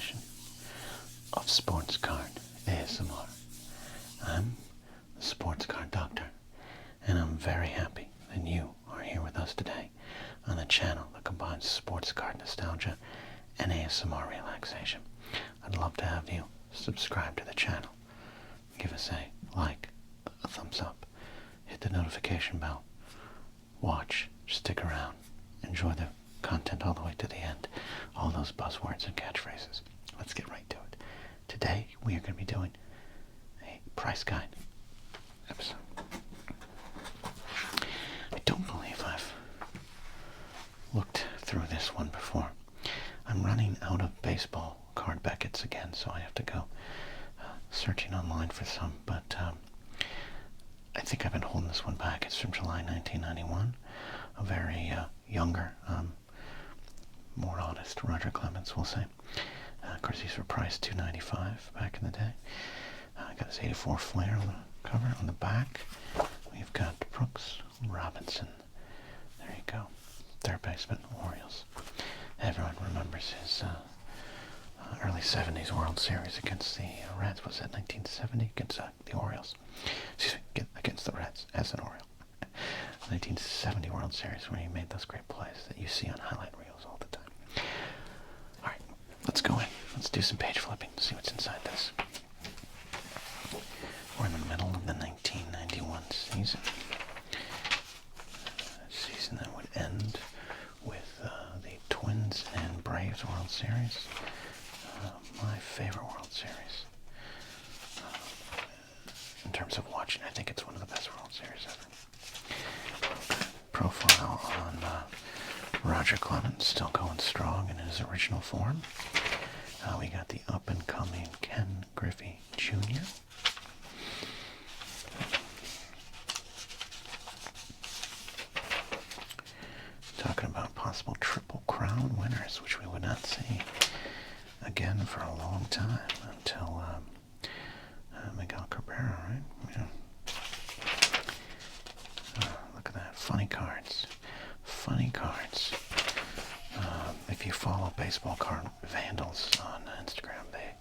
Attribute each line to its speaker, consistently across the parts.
Speaker 1: edition of Sports Card ASMR. I'm the Sports Card Doctor, and I'm very happy that you are here with us today on a channel that combines sports card nostalgia and ASMR relaxation. I'd love to have you subscribe to the channel. Give us a like, a thumbs up, hit the notification bell, watch, stick around, enjoy the content all the way to the end, all those buzzwords and catchphrases. Let's get right to it. Today we are going to be doing a price guide episode. I don't believe I've looked through this one before. I'm running out of baseball card Beckett's again, so I have to go searching online for some, but I think I've been holding this one back. It's from July 1991. A very younger, more honest Roger Clemens, we'll say. Of course, these were priced $2.95 back in the day. Got his 84 Flair on the cover. On the back, we've got Brooks Robinson. There you go. Third baseman, Orioles. Everyone remembers his early 70s World Series against the Reds. Was that 1970? Against the Orioles. Excuse me, against the Reds as an Oriole. 1970 World Series, where he made those great plays that you see on highlight reels all the time. Alright, let's go in. Let's do some page flipping to see what's inside this. We're in the middle of the 1991 season. A season that would end with the Twins and Braves World Series. My favorite World Series. In terms of watching, I think it's one of the best World Series ever. Profile on Roger Clemens, still going strong in his original form. We got the up-and-coming Ken Griffey Jr. Talking about possible Triple Crown winners, which we would not see again for a long time until Miguel Cabrera, right? Yeah. Look at that. Funny cards. Funny cards. If you follow baseball card vandals on Instagram, they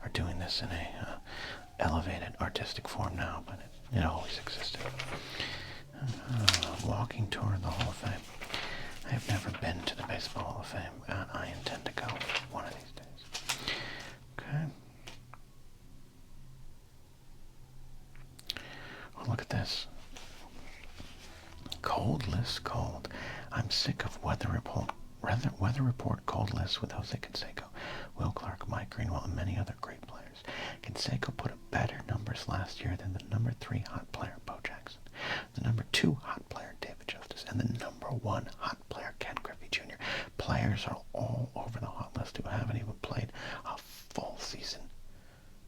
Speaker 1: are doing this in a elevated artistic form now, but it always existed. Walking tour of the Hall of Fame. I have never been to the Baseball Hall of Fame, and I intend to go one of these days. Okay. Oh, look at this. Cold list cold. I'm sick of weather report cold lists with Jose Canseco, Will Clark, Mike Greenwell, and many other great players. Canseco put up better numbers last year than the number 3 hot player, Bo Jackson, the number 2 hot player, David Justice, and the number 1 hot player, Ken Griffey Jr. Players are all over the hot list who haven't even played a full season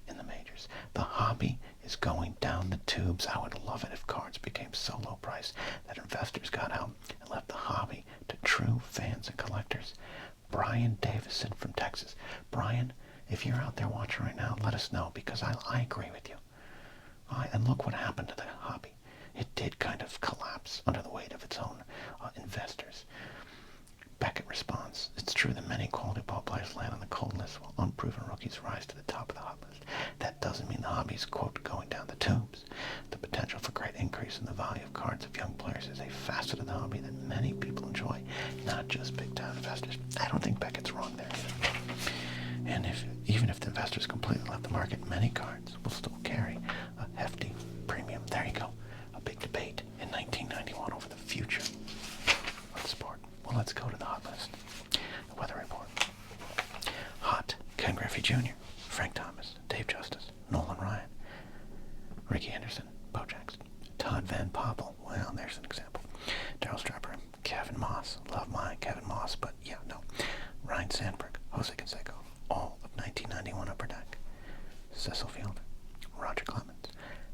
Speaker 1: in the majors. The hobby is going down the tubes. I would love it if cards became so low priced that investors got out and left the hobby to true fans and collectors. Brian Davison from Texas. Brian, if you're out there watching right now, let us know, because I agree with you. And look what happened to the hobby. It did kind of collapse under the weight of its own investors. Beckett responds, it's true that many quality ball players land on the cold list while unproven rookies rise to the top of the hot list. That doesn't mean the hobby is, quote, going down the tubes. The potential for great increase in the value of cards of young players is a facet of the hobby that many people enjoy, not just big-time investors. I don't think Beckett's wrong there either. And even if the investors completely left the market, many cards will still carry a hefty premium. There you go. A big debate in 1991 over the future of the sport. Well, let's go to the hot list. The weather report. Hot, Ken Griffey Jr., Frank Thomas, Dave Justice, Nolan Ryan, Ricky Anderson, Bo Jackson, Todd Van Poppel. Well, there's an example. Darryl Strapper, Kevin Moss. Love my Kevin Moss, but yeah, no. Ryan Sandberg, Jose Canseco. All of 1991 Upper Deck. Cecil Fielder, Roger Clemens,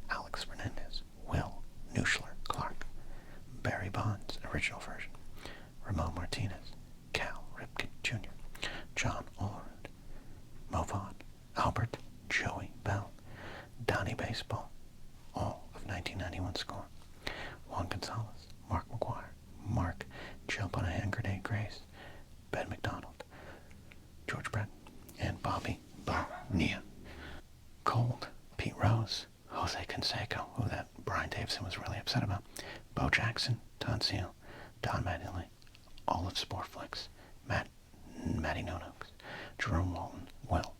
Speaker 1: Alex Fernandez, Will Nuschler Clark, Barry Bonds, original version, Ramon Martinez, Cal Ripken Jr., John Olerud, Mo Vaughn, Albert Joey Bell, Donnie Baseball, all of 1991 score, Juan Gonzalez, Mark McGuire, Mark Jump on a Hand Grenade Grace, Ben McDonald, George Brett, and Bobby Bonilla. Cold, Pete Rose, Jose Canseco, who that Brian Davison was really upset about, Bo Jackson, Todd Seal, Don Mattingly, Olive Sportflix, Matty Nonox, Jerome Walton, Will,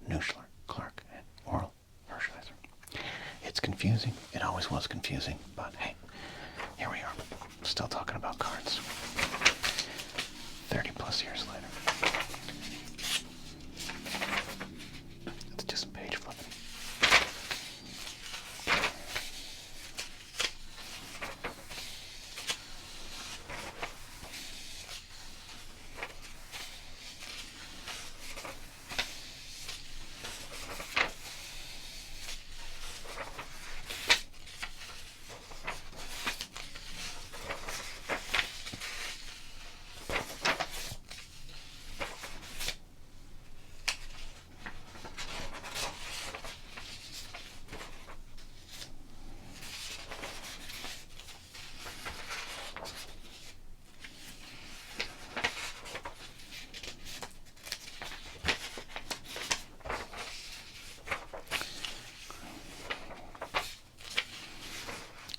Speaker 1: Nuschler, Clark, and Oral Hershiser. It's confusing. It always was confusing, but hey, here we are, still talking about cards. 30 plus years later. Let's do some page flipping.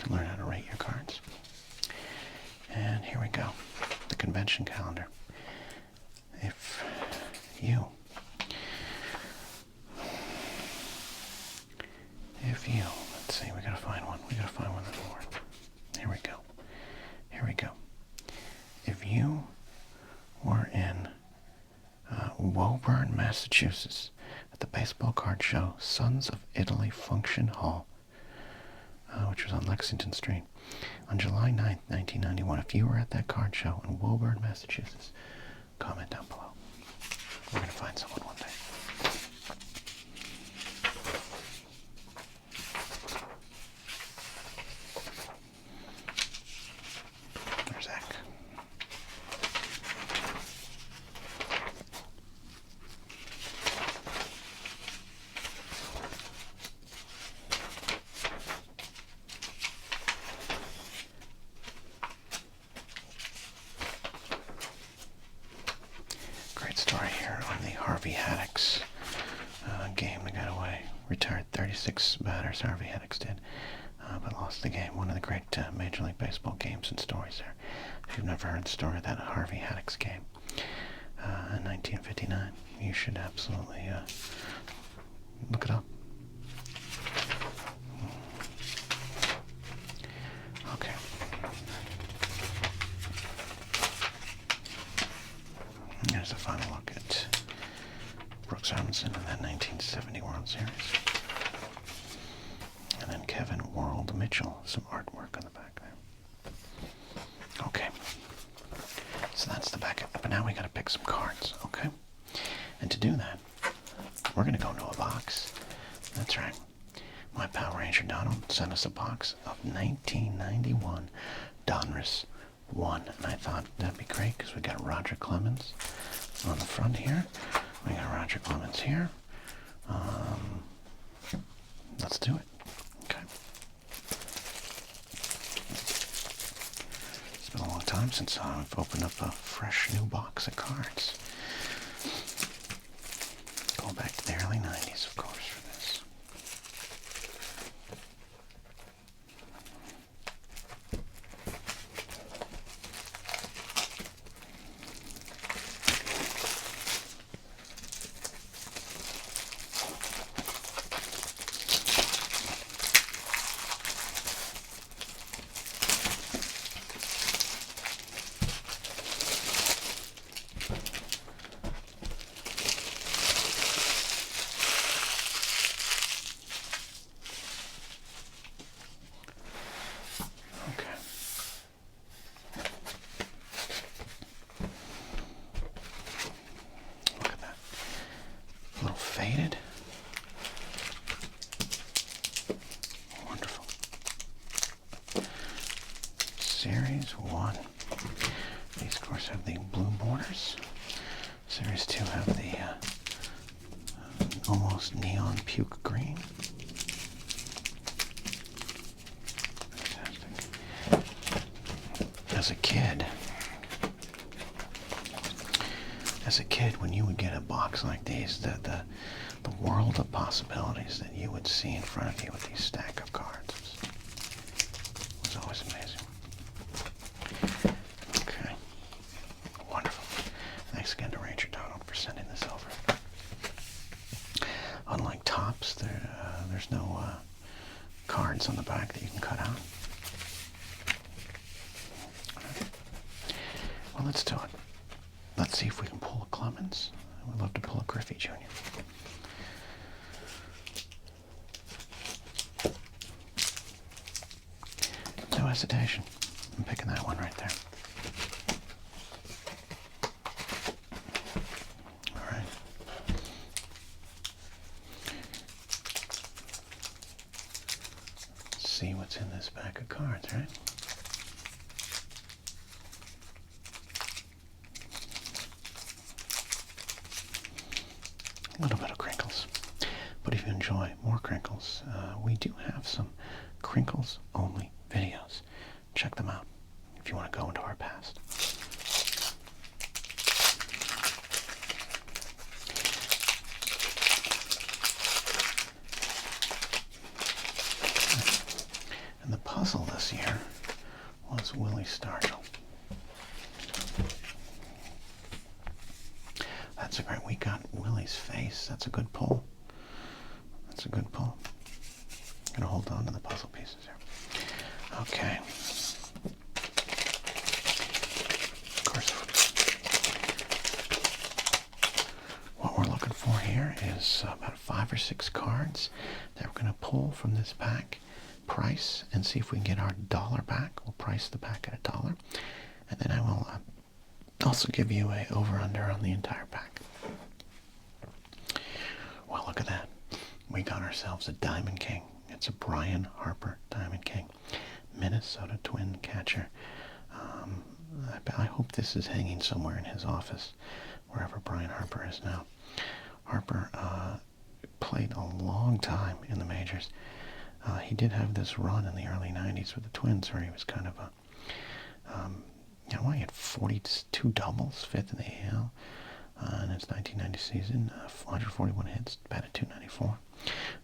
Speaker 1: Learn how to rate your cards. And here we go. The convention calendar. If you, let's see, we gotta find one. We gotta find one that's more. Here we go. Here we go. If you were in Woburn, Massachusetts, at the baseball card show Sons of Italy Function Hall, which was on Lexington Street, on July 9th, 1991. If you were at that card show in Woburn, Massachusetts, comment down below. We're going to find someone one day. There's Zach. Great story here on the Harvey Haddix game that got away. Retired 36 batters, Harvey Haddix did, but lost the game. One of the great Major League Baseball games and stories there. If you've never heard the story of that Harvey Haddix game in 1959, you should absolutely look it up. Okay. Here's a final look at Brooks Robinson in that 1970 World Series. And then Kevin World Mitchell, some artwork on the back there. Okay. So that's the back. But now we gotta pick some cards, okay? And to do that, we're gonna go into a box. That's right. My Power Ranger Donald sent us a box of 1991 Donruss 1. And I thought that'd be great because we got Roger Clemens on the front here. We got Roger Clemens here. Let's do it. Okay. It's been a long time since I've opened up a fresh new box of cards. Go back to the early 90s, of course, for this. Faded. Wonderful. Series 1. These, of course, have the blue borders. Series 2 have the almost neon puke green. Fantastic. As a kid, As a kid, when you would get a box like these, the world of possibilities that you would see in front of you with these stack of cards was always amazing. Okay, wonderful. Thanks again to Ranger Donald for sending this over. Unlike Topps, there's no cards on the back that you can cut out. Well, let's do it. Let's see if we can pull a Clemens. We'd love to pull a Griffey Jr. No hesitation. I'm picking that one right there. All right. Let's see what's in this pack of cards, right? A little bit of crinkles. But if you enjoy more crinkles, we do have some crinkles only videos. Check them out if you want to go into our past. And the puzzle this year was Willie Stargell. That's a great, we got Willie's face. That's a good pull. That's a good pull. I'm going to hold on to the puzzle pieces here. Okay. Of course, what we're looking for here is about 5 or 6 cards that we're going to pull from this pack, price, and see if we can get our dollar back. We'll price the pack at $1, and then I will also give you a over-under on the entire pack. Well, look at that. We got ourselves a Diamond King. It's a Brian Harper Diamond King. Minnesota Twin catcher. I hope this is hanging somewhere in his office, wherever Brian Harper is now. Harper played a long time in the majors. He did have this run in the early 90s with the Twins where he was kind of a... he had 42 doubles, 5th in the AL in his 1990 season, 141 hits, batted .294.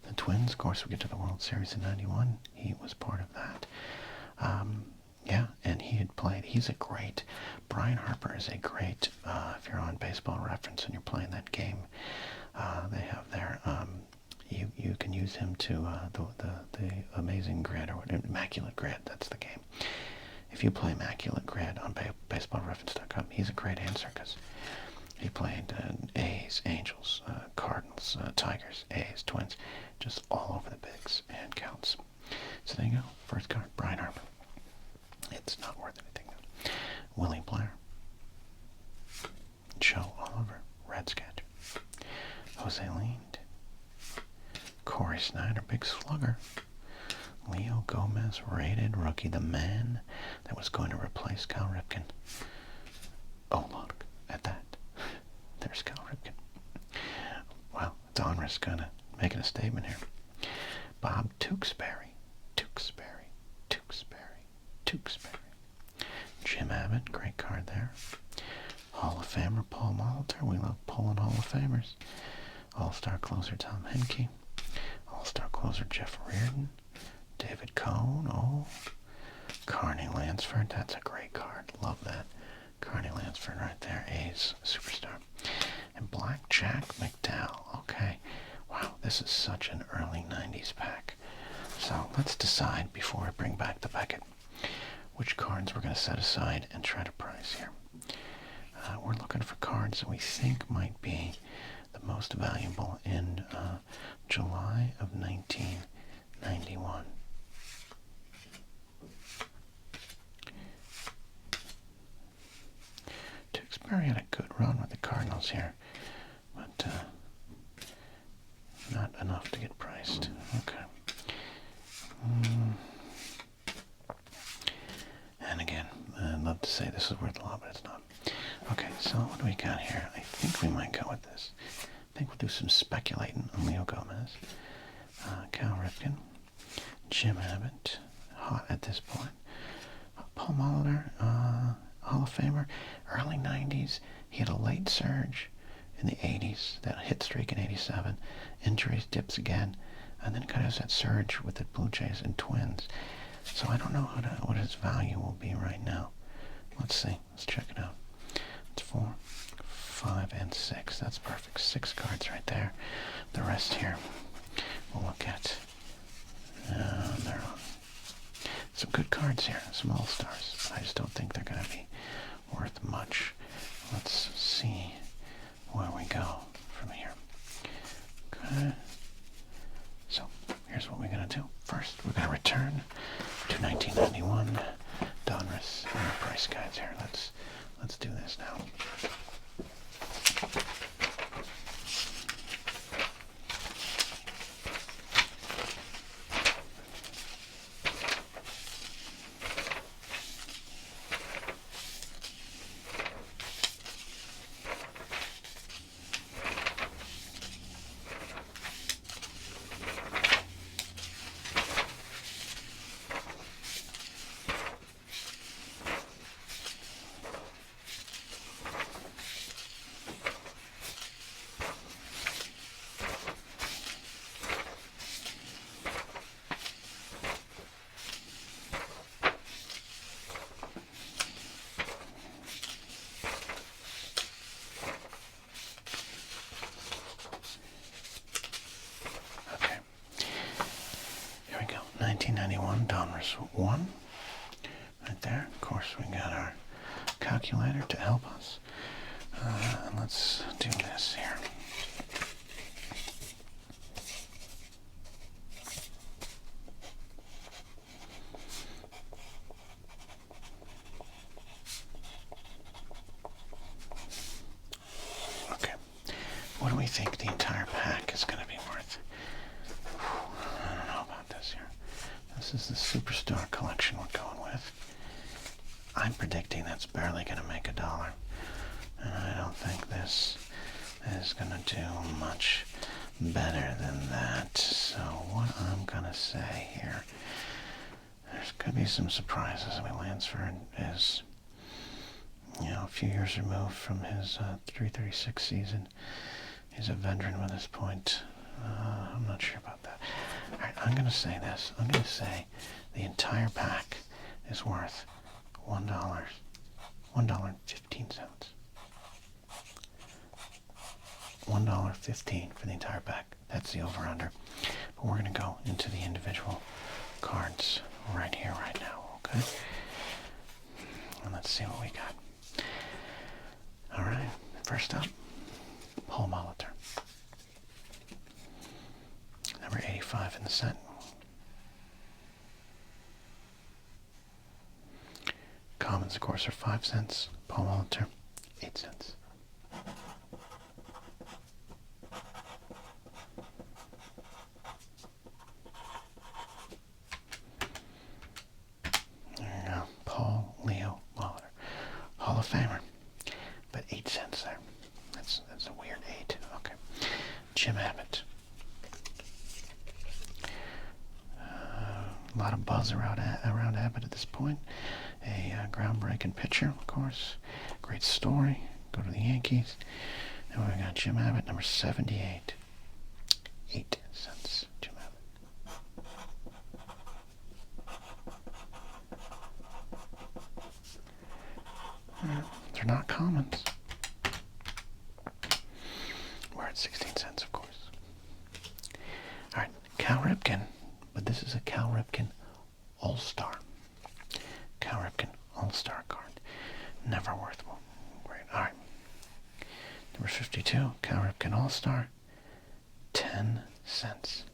Speaker 1: The Twins, of course, we get to the World Series in '91. He was part of that. And he had played. He's a great... Brian Harper is a great, if you're on Baseball Reference and you're playing that game, they have there, you can use him to, the Amazing Grid, or Immaculate Grid, that's the game. If you play Immaculate Grid on baseballreference.com, he's a great answer because he played A's, Angels, Cardinals, Tigers, A's, Twins, just all over the bigs and counts. So there you go. First card, Brian Harper. It's not worth anything though. Willie Blair, Joe Oliver, Red Sketch, Jose Lind, Corey Snyder, Big Slugger, Leo Gomez, rated rookie, the man that was going to replace Cal Ripken. Oh, look at that. There's Cal Ripken. Well, Donruss kind of making a statement here. Bob Tewksbury. Jim Abbott, great card there. Hall of Famer Paul Molitor. We love pulling Hall of Famers. All-Star closer Tom Henke. All-Star closer Jeff Reardon. David Cohn. Oh, Carney Lansford. That's a great card. Love that. Carney Lansford right there. A's superstar. And Blackjack McDowell. Okay. Wow, this is such an early 90s pack. So let's decide before I bring back the bucket which cards we're going to set aside and try to price here. We're looking for cards that we think might be the most valuable in July of 1991. Tewksbury had a good run with the Cardinals here, but not enough to get priced. Okay. And again, I'd love to say this is worth a lot, but it's not. Okay, so what do we got here? I think we might go with this. I think we'll do some speculating on Leo Gomez, Cal Ripken, Jim Abbott, hot at this point. Paul Molitor, Hall of Famer. remember, early 90s, he had a late surge in the 80s, that hit streak in 87, injuries, dips again, and then kind of that surge with the Blue Jays and Twins. So I don't know what his value will be right now. Let's see. Let's check it out. It's 4, 5, and 6. That's perfect. 6 cards right there. The rest here we'll look at. There are some good cards here. Some all-stars. But I just don't think they're going to be worth much. Let's see where we go from here. Okay. So here's what we're going to do. First, we're going to return to 1991 Donruss and the price guides here. Let's do this now. Here we go. 1991 Donruss 1. Right there. Of course, we got our calculator to help us. And let's do this here. Okay. What do we think the entire pack is going to be worth? I don't know about this here. This is the Superstar collection we're going with. I'm predicting that's barely going to make $1. And I don't think this is going to do much better than that. So what I'm going to say here, there's going to be some surprises. I mean, Lansford is, a few years removed from his 336 season. He's a veteran by this point. I'm not sure about that. All right, I'm going to say this. I'm going to say the entire pack is worth $1, $1.15. $1.15 for the entire pack. That's the over-under. But we're going to go into the individual cards right here, right now, okay? And let's see what we got. All right, first up, Paul Molitor. Number 85 in the set. Commons, of course, are 5 cents. Paul Molitor, 8 cents. There you go. Paul Leo Molitor. Hall of Famer. But 8 cents there. That's a weird 8. Okay. Jim Abbott. A lot of buzz around Abbott at this point. A groundbreaking pitcher, of course. Great story. Go to the Yankees. And we got Jim Abbott, number 78. 8 cents. Jim Abbott. They're not commons. We're at 16 cents, of course. All right, Cal Ripken. But this is a Cal Ripken All-Star. Cal Ripken All-Star card. Never worth one. Great. All right. Number 52, Cal Ripken All-Star. 10 cents.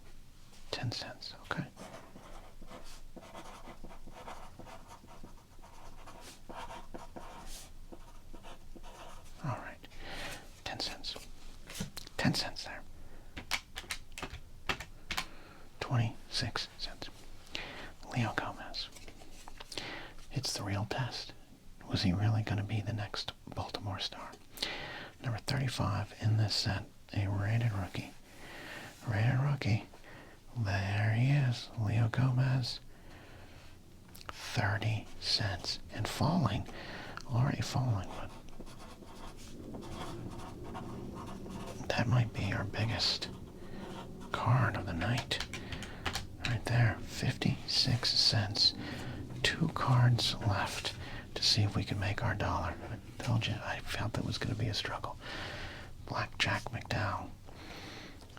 Speaker 1: 10 cents, okay. All right. 10 cents. 10 cents there. 26 cents. Leo Gomez. It's the real test. Was he really going to be the next Baltimore star? Number 35 in this set, a rated rookie. Rated rookie. There he is, Leo Gomez. 30 cents. And falling Already falling, but that might be our biggest card of the night. Right there, 56 cents. 2 cards left to see if we can make our dollar. I told you, I felt that was going to be a struggle. Blackjack McDowell.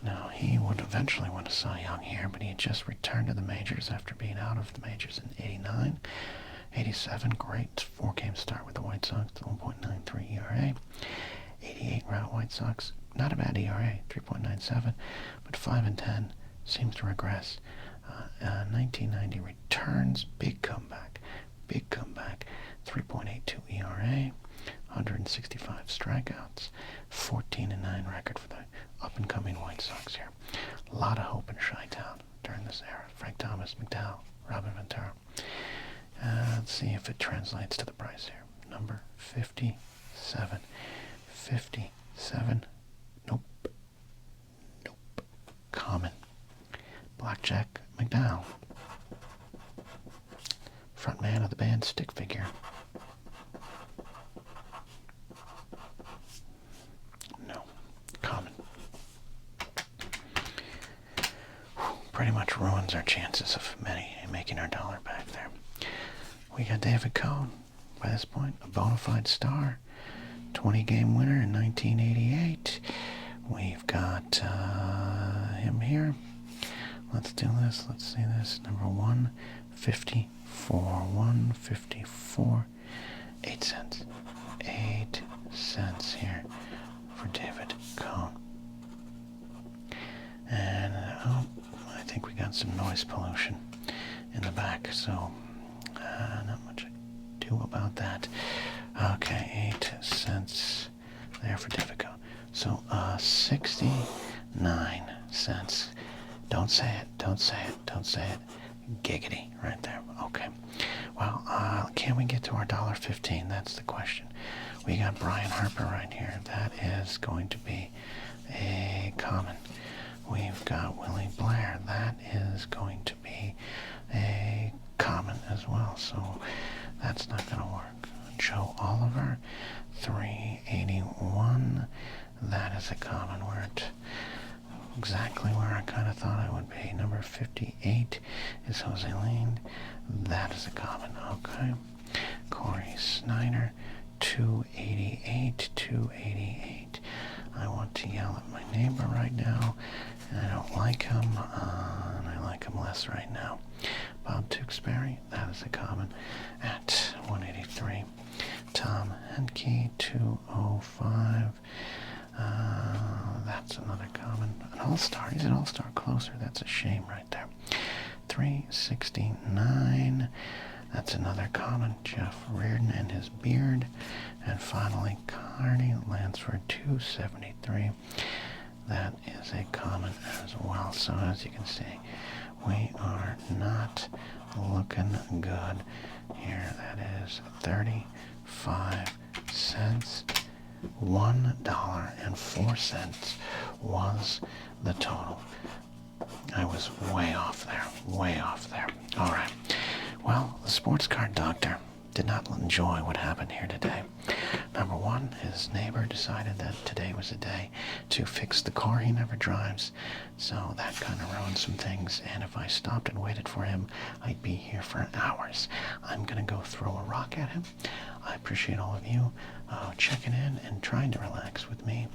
Speaker 1: Now, he would eventually win a Cy Young here, but he had just returned to the majors after being out of the majors in 89. 87, great 4-game start with the White Sox, 1.93 ERA. 88 route White Sox, not a bad ERA, 3.97, but 5-10 seems to regress. 1990 returns, big comeback, 3.82 ERA, 165 strikeouts, 14-9 record for the up-and-coming White Sox here. A lot of hope in Chi-Town during this era. Frank Thomas, McDowell, Robin Ventura. Let's see if it translates to the price here. Number 57. 57. Nope. Common. Blackjack McDowell. Frontman of the band Stick Figure. No. Common. Pretty much ruins our chances of making our dollar back there. We got David Cohn, by this point, a bona fide star. 20-game winner in 1988. We've got him here. Let's do this. Let's see this. Number 154. 154. 8 cents. 8 cents here for David Cohn. And I think we got some noise pollution in the back, so not much to do about that. Okay, 8 cents there for David Cohn. So 69 cents. Don't say it, don't say it, don't say it. Giggity right there. Okay. Well, can we get to our $1.15? That's the question. We got Brian Harper right here. That is going to be a common. We've got Willie Blair. That is going to be a common as well. So that's not going to work. Joe Oliver, 381. That is a common. We're at exactly where I kind of thought I would be. Number 58 is Jose Lane. That is a common. Okay. Corey Snyder, 288. 288. I want to yell at my neighbor right now, and I don't like him, and I like him less right now. Bob Tewksbury, that is a common, at 183. Tom Henke, 205. That's another common. An all-star. He's an all-star closer. That's a shame right there. 369. That's another common. Jeff Reardon and his beard. And finally, Carney Lansford, 273. That is a common as well. So as you can see, we are not looking good here. That is 35 cents. $1.04 was the total. I was way off there. Way off there. All right. Well, the sports card doctor did not enjoy what happened here today. Number one, his neighbor decided that today was a day to fix the car he never drives. So that kind of ruined some things. And if I stopped and waited for him, I'd be here for hours. I'm going to go throw a rock at him. I appreciate all of you checking in and trying to relax with me,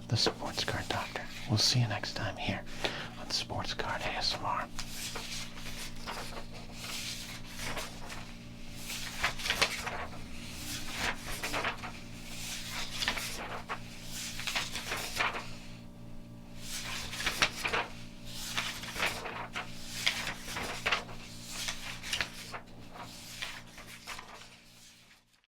Speaker 1: the Sports Card Doctor. We'll see you next time here on Sports Card ASMR.